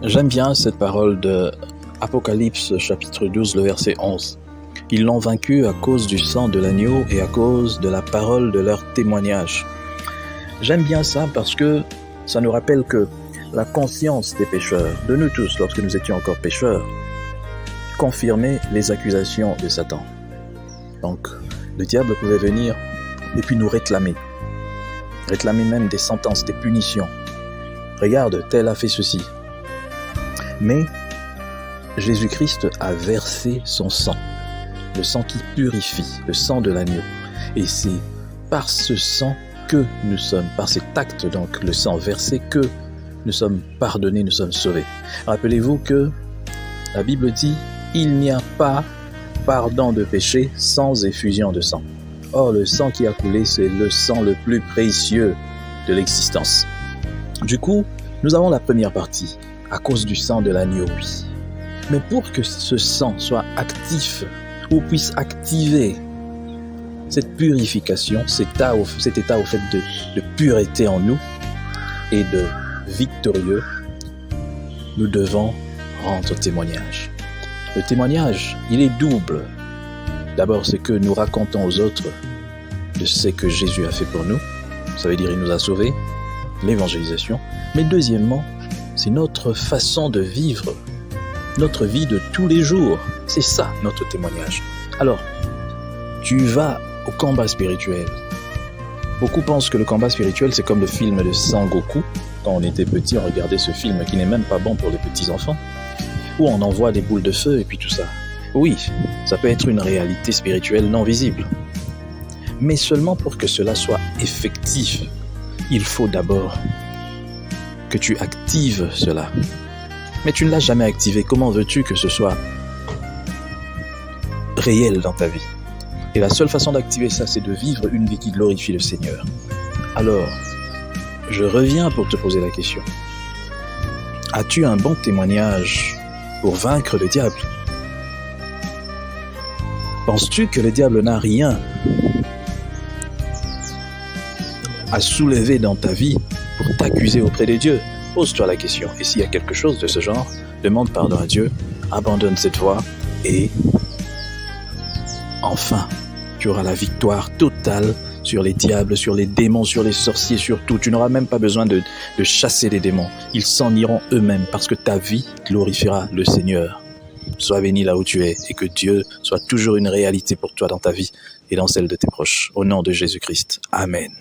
J'aime bien cette parole de Apocalypse chapitre 12, le verset 11. Ils l'ont vaincu à cause du sang de l'agneau et à cause de la parole de leur témoignage. J'aime bien ça parce que ça nous rappelle que la conscience des pécheurs, de nous tous lorsque nous étions encore pécheurs, confirmait les accusations de Satan. Donc, le diable pouvait venir et puis nous réclamer même des sentences, des punitions. Regarde, tel a fait ceci. Mais Jésus-Christ a versé son sang, le sang qui purifie, le sang de l'agneau. Et c'est par ce sang que nous sommes, par cet acte, donc le sang versé, que nous sommes pardonnés, nous sommes sauvés. Rappelez-vous que la Bible dit « Il n'y a pas pardon de péché sans effusion de sang ». Or, le sang qui a coulé, c'est le sang le plus précieux de l'existence. Du coup, nous avons la première partie, à cause du sang de l'agneau, oui. Mais pour que ce sang soit actif, ou puisse activer cette purification, cet état au fait de pureté en nous et de victorieux, nous devons rendre témoignage. Le témoignage, il est double. D'abord, c'est que nous racontons aux autres de ce que Jésus a fait pour nous. Ça veut dire qu'il nous a sauvés, l'évangélisation. Mais deuxièmement, c'est notre façon de vivre, notre vie de tous les jours. C'est ça, notre témoignage. Alors, tu vas au combat spirituel. Beaucoup pensent que le combat spirituel, c'est comme le film de Sangoku. Quand on était petit, on regardait ce film qui n'est même pas bon pour les petits-enfants, où on envoie des boules de feu et puis tout ça. Oui, ça peut être une réalité spirituelle non visible. Mais seulement pour que cela soit effectif, il faut d'abord que tu actives cela. Mais tu ne l'as jamais activé. Comment veux-tu que ce soit réel dans ta vie? Et la seule façon d'activer ça, c'est de vivre une vie qui glorifie le Seigneur. Alors, je reviens pour te poser la question. As-tu un bon témoignage pour vaincre le diable? Penses-tu que le diable n'a rien à soulever dans ta vie pour t'accuser auprès de Dieu? Pose-toi la question. Et s'il y a quelque chose de ce genre, demande pardon à Dieu, abandonne cette voie et enfin, tu auras la victoire totale sur les diables, sur les démons, sur les sorciers, sur tout. Tu n'auras même pas besoin de chasser les démons. Ils s'en iront eux-mêmes parce que ta vie glorifiera le Seigneur. Sois béni là où tu es et que Dieu soit toujours une réalité pour toi dans ta vie et dans celle de tes proches. Au nom de Jésus-Christ. Amen.